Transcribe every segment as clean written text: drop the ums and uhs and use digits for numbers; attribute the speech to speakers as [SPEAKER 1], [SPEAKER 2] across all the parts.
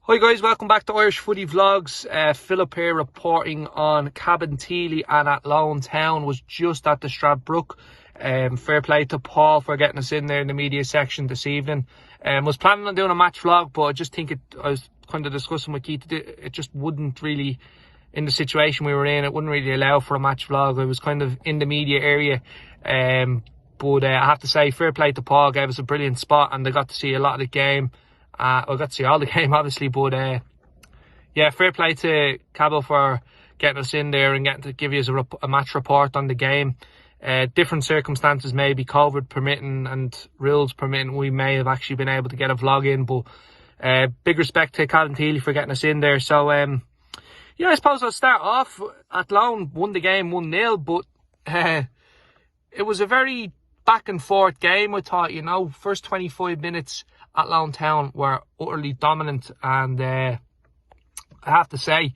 [SPEAKER 1] Hi guys, welcome back to Irish Footy Vlogs. Philip here reporting on Cabinteely and Athlone Town. Was just at the Stradbrook. Fair play to Paul for getting us in there in the media section this evening. Was planning on doing a match vlog, but I just think I was kind of discussing with Keith, it just wouldn't really, in the situation we were in, it wouldn't really allow for a match vlog. I was kind of in the media area. But I have to say, fair play to Paul, gave us a brilliant spot and I got to see a lot of the game. I got to see all the game, obviously, but yeah, fair play to Cabo for getting us in there and getting to give you a match report on the game. Different circumstances, maybe COVID permitting and rules permitting, we may have actually been able to get a vlog in, but big respect to Cabinteely for getting us in there. So yeah, I suppose I'll start off. Athlone won the game 1-0, but it was a very back and forth game. I thought, you know, first 25 minutes Athlone Town were utterly dominant, and I have to say,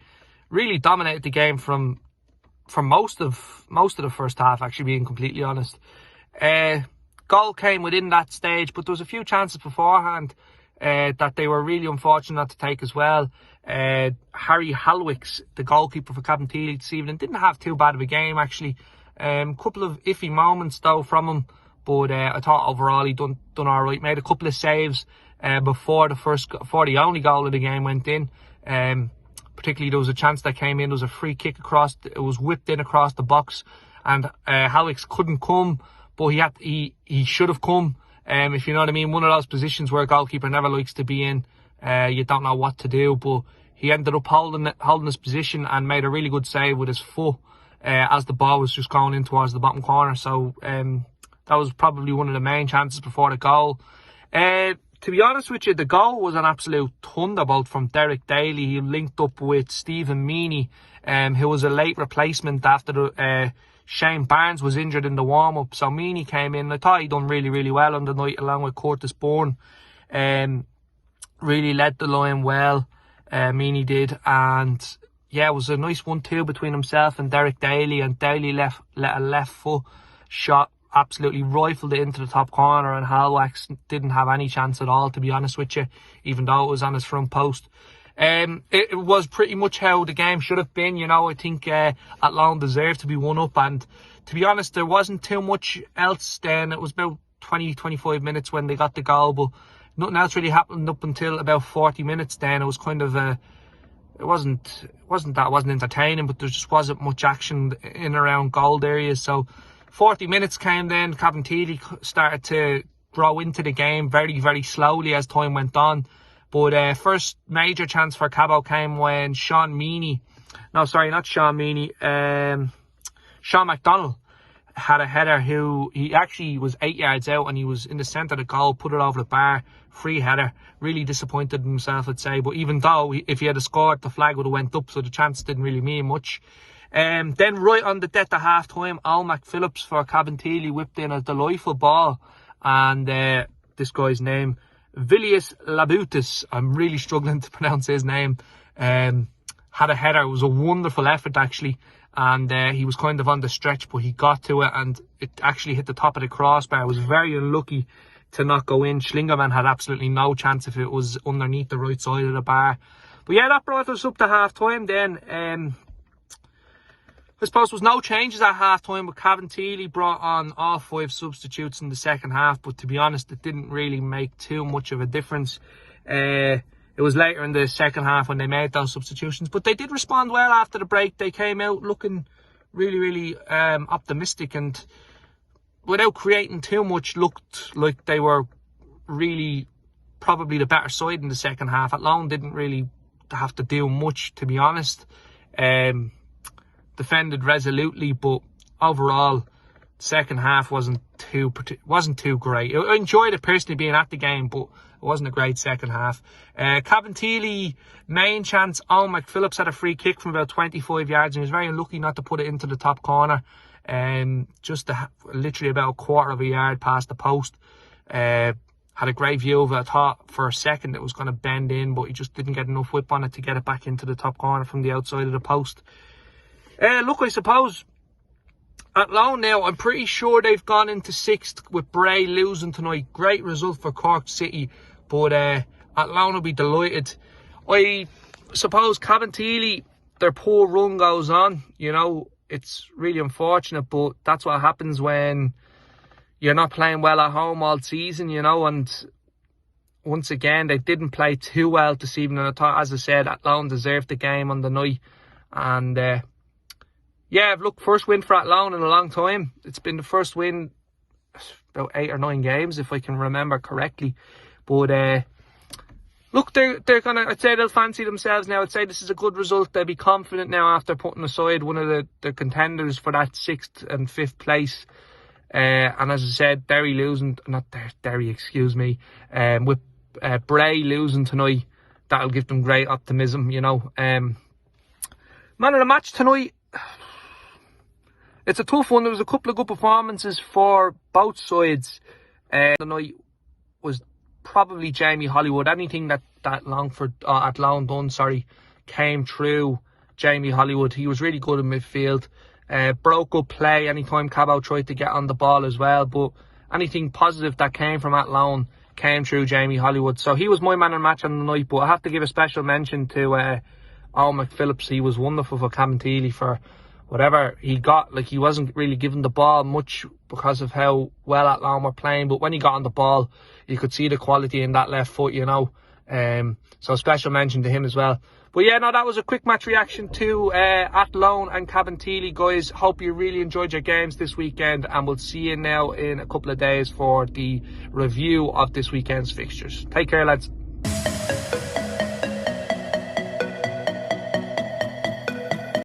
[SPEAKER 1] really dominated the game from most of the first half, actually, being completely honest. Goal came within that stage, but there was a few chances beforehand that they were really unfortunate not to take as well. Harry Halwicks, the goalkeeper for Cabinteely this evening, didn't have too bad of a game, actually. Couple of iffy moments though from him, but I thought overall he done all right. Made a couple of saves before the only goal of the game went in. Particularly, there was a chance that came in. There was a free kick across. It was whipped in across the box, and Halwicks couldn't come, but he should have come. If you know what I mean, one of those positions where a goalkeeper never likes to be in. You don't know what to do, but he ended up holding his position and made a really good save with his foot as the ball was just going in towards the bottom corner. So that was probably one of the main chances before the goal. To be honest with you, the goal was an absolute thunderbolt from Derek Daly. He linked up with Stephen Meany, who was a late replacement after Shane Barnes was injured in the warm-up. So Meany came in. I thought he done really, really well on the night, along with Curtis Bourne. Really led the line well, Meany did. And yeah, it was a nice 1-2 between himself and Derek Daly. And Daly let a left foot shot, absolutely rifled it into the top corner, and Halwicks didn't have any chance at all, to be honest with you, even though it was on his front post. It was pretty much how the game should have been, you know. I think Athlone deserved to be one up, and to be honest, there wasn't too much else then. It was about 20-25 minutes when they got the goal, but nothing else really happened up until about 40 minutes then. It was kind of it wasn't entertaining, but there just wasn't much action in and around goal areas. So 40 minutes came then. Cabinteely started to grow into the game very, very slowly as time went on. But first major chance for Cabo came when Sean McDonald had a header. He actually was 8 yards out and he was in the centre of the goal, put it over the bar, free header. Really disappointed in himself, I'd say. But even though, if he had scored, the flag would have went up, so the chance didn't really mean much. Then right on the death of half time, Almac Phillips for Cabinteely whipped in a delightful ball, and this guy's name, Vilius Labutis, I'm really struggling to pronounce his name, had a header. It was a wonderful effort, actually, and he was kind of on the stretch, but he got to it and it actually hit the top of the crossbar. It was very unlucky to not go in. Schlingerman had absolutely no chance if it was underneath the right side of the bar. But yeah, that brought us up to half time then. I suppose there was no changes at half-time, but Cabinteely brought on all 5 substitutes in the second half, but to be honest, it didn't really make too much of a difference. It was later in the second half when they made those substitutions, but they did respond well after the break. They came out looking really, really optimistic, and without creating too much, looked like they were really probably the better side in the second half. Athlone didn't really have to do much, to be honest. Defended resolutely, but overall the second half wasn't too great. I enjoyed it personally, being at the game, but it wasn't a great second half. Cabinteely main chance, Almac Phillips had a free kick from about 25 yards and he was very unlucky not to put it into the top corner, just literally about a quarter of a yard past the post. Had a great view of it. I thought for a second it was going to bend in, but he just didn't get enough whip on it to get it back into the top corner from the outside of the post. Look, I suppose Athlone now, I'm pretty sure they've gone into 6th with Bray losing tonight. Great result for Cork City, but Athlone will be delighted. I suppose Cabinteely, their poor run goes on. You know, it's really unfortunate, but that's what happens when you're not playing well at home all season, you know. And once again, they didn't play too well this evening. I thought, as I said, Athlone deserved the game on the night. And yeah, look, first win for Athlone in a long time. It's been the first win about 8 or 9 games, if I can remember correctly. But look, they're gonna, I'd say they'll fancy themselves now. I'd say this is a good result. They'll be confident now after putting aside one of the contenders for that 6th and 5th place. And as I said, with Bray losing tonight, that'll give them great optimism, you know. Man of the match tonight, it's a tough one. There was a couple of good performances for both sides. The night was probably Jamie Hollywood. Anything that Athlone done, came through Jamie Hollywood. He was really good in midfield. Broke up play anytime Cabo tried to get on the ball as well. But anything positive that came from Athlone came through Jamie Hollywood. So he was my man of the match on the night. But I have to give a special mention to Owen McPhillips. He was wonderful for Cabinteely for whatever he got. Like, he wasn't really given the ball much because of how well Athlone were playing. But when he got on the ball, you could see the quality in that left foot, you know. So special mention to him as well. But yeah, no, that was a quick match reaction to Athlone and Cabinteely, guys. Hope you really enjoyed your games this weekend, and we'll see you now in a couple of days for the review of this weekend's fixtures. Take care, lads.